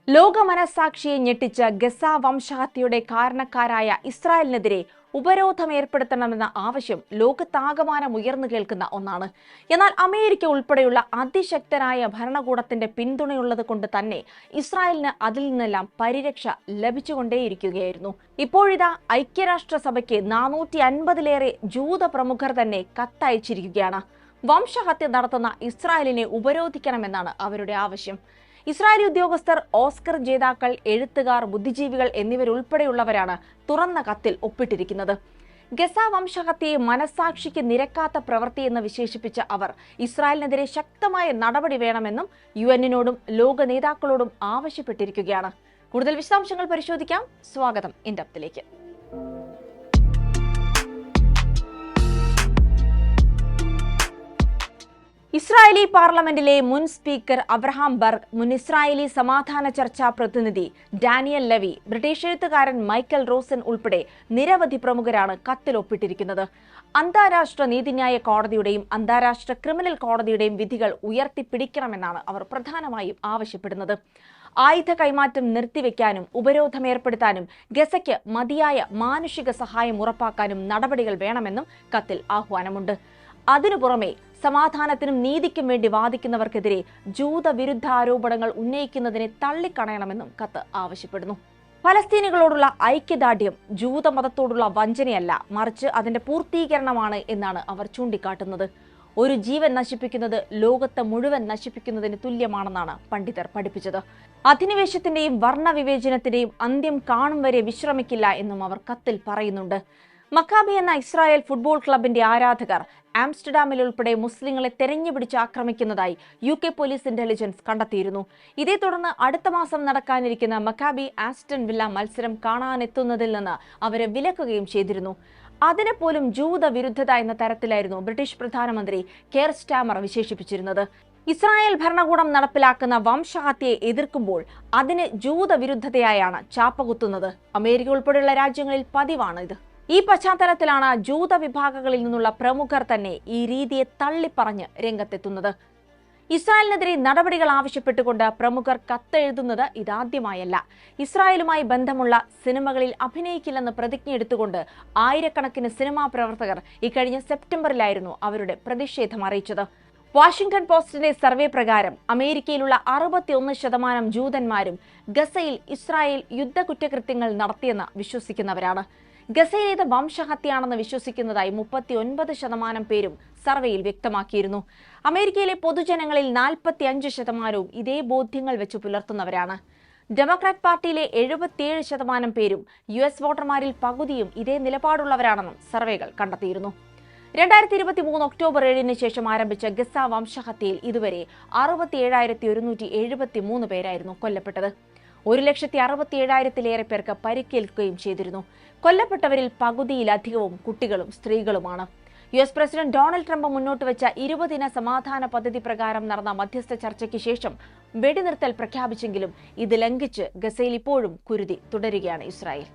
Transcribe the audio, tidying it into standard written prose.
ലോക മനസാക്ഷിയെ ഞെട്ടിച്ച ഗസ വംശഹത്യയുടെ കാരണക്കാരായ ഇസ്രായേലിനെതിരെ ഉപരോധം ഏർപ്പെടുത്തണമെന്ന ആവശ്യം ലോകത്താകമാനം ഉയർന്നു കേൾക്കുന്ന ഒന്നാണ്. എന്നാൽ അമേരിക്ക ഉൾപ്പെടെയുള്ള അതിശക്തരായ ഭരണകൂടത്തിന്റെ പിന്തുണയുള്ളത് കൊണ്ട് തന്നെ ഇസ്രായേലിന് അതിൽ നിന്നെല്ലാം പരിരക്ഷ ലഭിച്ചുകൊണ്ടേയിരിക്കുകയായിരുന്നു. ഇപ്പോഴിതാ ഐക്യരാഷ്ട്രസഭയ്ക്ക് 450-ലേറെ ജൂത പ്രമുഖർ തന്നെ കത്തയച്ചിരിക്കുകയാണ്. വംശഹത്യ നടത്തുന്ന ഇസ്രായേലിനെ ഉപരോധിക്കണമെന്നാണ് അവരുടെ ആവശ്യം. ഇസ്രായേലി ഉദ്യോഗസ്ഥർ, ഓസ്കർ ജേതാക്കൾ, എഴുത്തുകാർ, ബുദ്ധിജീവികൾ എന്നിവരുൾപ്പെടെയുള്ളവരാണ് തുറന്ന കത്തിൽ ഒപ്പിട്ടിരിക്കുന്നത്. ഗസ വംശഹത്യയെ മനസാക്ഷിക്ക് നിരക്കാത്ത പ്രവൃത്തിയെന്ന് വിശേഷിപ്പിച്ച അവർ ഇസ്രായേലിനെതിരെ ശക്തമായ നടപടി വേണമെന്നും UN-നോടും ലോക നേതാക്കളോടും ആവശ്യപ്പെട്ടിരിക്കുകയാണ്. കൂടുതൽ വിശദാംശങ്ങൾ പരിശോധിക്കാം. സ്വാഗതം ഇൻഡെപ്തിലേക്ക്. ഇസ്രായേലി പാർലമെന്റിലെ മുൻ സ്പീക്കർ അബ്രഹാം ബർഗ്, മുൻ ഇസ്രായേലി സമാധാന ചർച്ചാ പ്രതിനിധി ഡാനിയൽ ലെവി, ബ്രിട്ടീഷ് എഴുത്തുകാരൻ മൈക്കൽ റോസൻ ഉൾപ്പെടെ നിരവധി പ്രമുഖരാണ് കത്തിൽ ഒപ്പിട്ടിരിക്കുന്നത്. അന്താരാഷ്ട്ര നീതിന്യായ കോടതിയുടെയും അന്താരാഷ്ട്ര ക്രിമിനൽ കോടതിയുടെയും വിധികൾ ഉയർത്തിപ്പിടിക്കണമെന്നാണ് അവർ പ്രധാനമായും ആവശ്യപ്പെടുന്നത്. ആയുധ കൈമാറ്റം നിർത്തിവെക്കാനും ഉപരോധം ഏർപ്പെടുത്താനും ഗസയ്ക്ക് മതിയായ മാനുഷിക സഹായം ഉറപ്പാക്കാനും നടപടികൾ വേണമെന്നും കത്തിൽ ആഹ്വാനമുണ്ട്. അതിനു പുറമെ സമാധാനത്തിനും നീതിക്കും വേണ്ടി വാദിക്കുന്നവർക്കെതിരെ ജൂതവിരുദ്ധ ആരോപണങ്ങൾ ഉന്നയിക്കുന്നതിനെ തള്ളിക്കളയണമെന്നും കത്ത് ആവശ്യപ്പെടുന്നു. ഫലസ്തീനികളോടുള്ള ഐക്യദാർഢ്യം ജൂതമതത്തോടുള്ള വഞ്ചനയല്ല, മറിച്ച് അതിന്റെ പൂർത്തീകരണമാണ് എന്നാണ് അവർ ചൂണ്ടിക്കാട്ടുന്നത്. ഒരു ജീവൻ നശിപ്പിക്കുന്നത് ലോകത്തെ മുഴുവൻ നശിപ്പിക്കുന്നതിന് തുല്യമാണെന്നാണ് പണ്ഡിതർ പഠിപ്പിച്ചത്. അധിനിവേശത്തിന്റെയും വർണ്ണവിവേചനത്തിന്റെയും അന്ത്യം കാണും വരെ വിശ്രമിക്കില്ല എന്നും അവർ കത്തിൽ പറയുന്നുണ്ട്. മക്കാബി എന്ന ഇസ്രായേൽ ഫുട്ബോൾ ക്ലബിന്റെ ആരാധകർ ആംസ്റ്റർഡാമിൽ ഉൾപ്പെടെ മുസ്ലിങ്ങളെ തെരഞ്ഞുപിടിച്ച് ആക്രമിക്കുന്നതായി UK പോലീസ് ഇന്റലിജൻസ് കണ്ടെത്തിയിരുന്നു. ഇതേ തുടർന്ന് അടുത്ത മാസം നടക്കാനിരിക്കുന്ന മക്കാബി ആസ്റ്റൺ വില്ല മത്സരം കാണാനെത്തുന്നതിൽ നിന്ന് അവരെ വിലക്കുകയും ചെയ്തിരുന്നു. അതിനെ പോലും ജൂത വിരുദ്ധത എന്ന തരത്തിലായിരുന്നു ബ്രിട്ടീഷ് പ്രധാനമന്ത്രി കെയർ സ്റ്റാമർ വിശേഷിപ്പിച്ചിരുന്നത്. ഇസ്രായേൽ ഭരണകൂടം നടപ്പിലാക്കുന്ന വംശഹത്യയെ എതിർക്കുമ്പോൾ അതിന് ജൂതവിരുദ്ധതയായാണ് ചാപ്പകുത്തുന്നത്. അമേരിക്ക ഉൾപ്പെടെയുള്ള രാജ്യങ്ങളിൽ പതിവാണ് ഇത്. ഈ പശ്ചാത്തലത്തിലാണ് ജൂത വിഭാഗങ്ങളിൽ നിന്നുള്ള പ്രമുഖർ തന്നെ ഈ രീതിയെ തള്ളിപ്പറഞ്ഞ് രംഗത്തെത്തുന്നത്. ഇസ്രായേലിനെതിരെ നടപടികൾ ആവശ്യപ്പെട്ടുകൊണ്ട് പ്രമുഖർ കത്തെഴുതുന്നത് ഇതാദ്യമായല്ല. ഇസ്രായേലുമായി ബന്ധമുള്ള സിനിമകളിൽ അഭിനയിക്കില്ലെന്ന് പ്രതിജ്ഞയെടുത്തുകൊണ്ട് ആയിരക്കണക്കിന് സിനിമാ പ്രവർത്തകർ ഇക്കഴിഞ്ഞ സെപ്റ്റംബറിലായിരുന്നു അവരുടെ പ്രതിഷേധം അറിയിച്ചത്. വാഷിംഗ്ടൺ പോസ്റ്റിന്റെ സർവേ പ്രകാരം അമേരിക്കയിലുള്ള 61% ജൂതന്മാരും ഗസയിൽ ഇസ്രായേൽ യുദ്ധകുറ്റകൃത്യങ്ങൾ നടത്തിയെന്ന് വിശ്വസിക്കുന്നവരാണ്. ഗസയിലേത് വംശഹത്യയാണെന്ന് വിശ്വസിക്കുന്നതായി 39% പേരും സർവേയിൽ വ്യക്തമാക്കിയിരുന്നു. അമേരിക്കയിലെ പൊതുജനങ്ങളിൽ 45% ഇതേ ബോധ്യങ്ങൾ വെച്ച് പുലർത്തുന്നവരാണ്. ഡെമോക്രാറ്റ് പാർട്ടിയിലെ 77% പേരും US വോട്ടർമാരിൽ പകുതിയും ഇതേ നിലപാടുള്ളവരാണെന്നും സർവേകൾ കണ്ടെത്തിയിരുന്നു. 2023 ഒക്ടോബർ 7-ന് ശേഷം ആരംഭിച്ച ഗസ വംശഹത്യയിൽ ഇതുവരെ 67,173 പേരായിരുന്നു കൊല്ലപ്പെട്ടത്. 1,67,000-ലേറെ പേർക്ക് പരിക്കേൽക്കുകയും ചെയ്തിരുന്നു. കൊല്ലപ്പെട്ടവരിൽ പകുതിയിലധികവും കുട്ടികളും സ്ത്രീകളുമാണ്. US പ്രസിഡന്റ് ഡൊണാൾഡ് ട്രംപ് മുന്നോട്ട് വെച്ച 20 ദിന സമാധാന പദ്ധതി പ്രകാരം നടന്ന മധ്യസ്ഥ ചർച്ചയ്ക്ക് ശേഷം വെടിനിർത്തൽ പ്രഖ്യാപിച്ചെങ്കിലും ഇത് ലംഘിച്ച് ഗസയിൽ ഇപ്പോഴും കുരുതി തുടരുകയാണ് ഇസ്രായേൽ.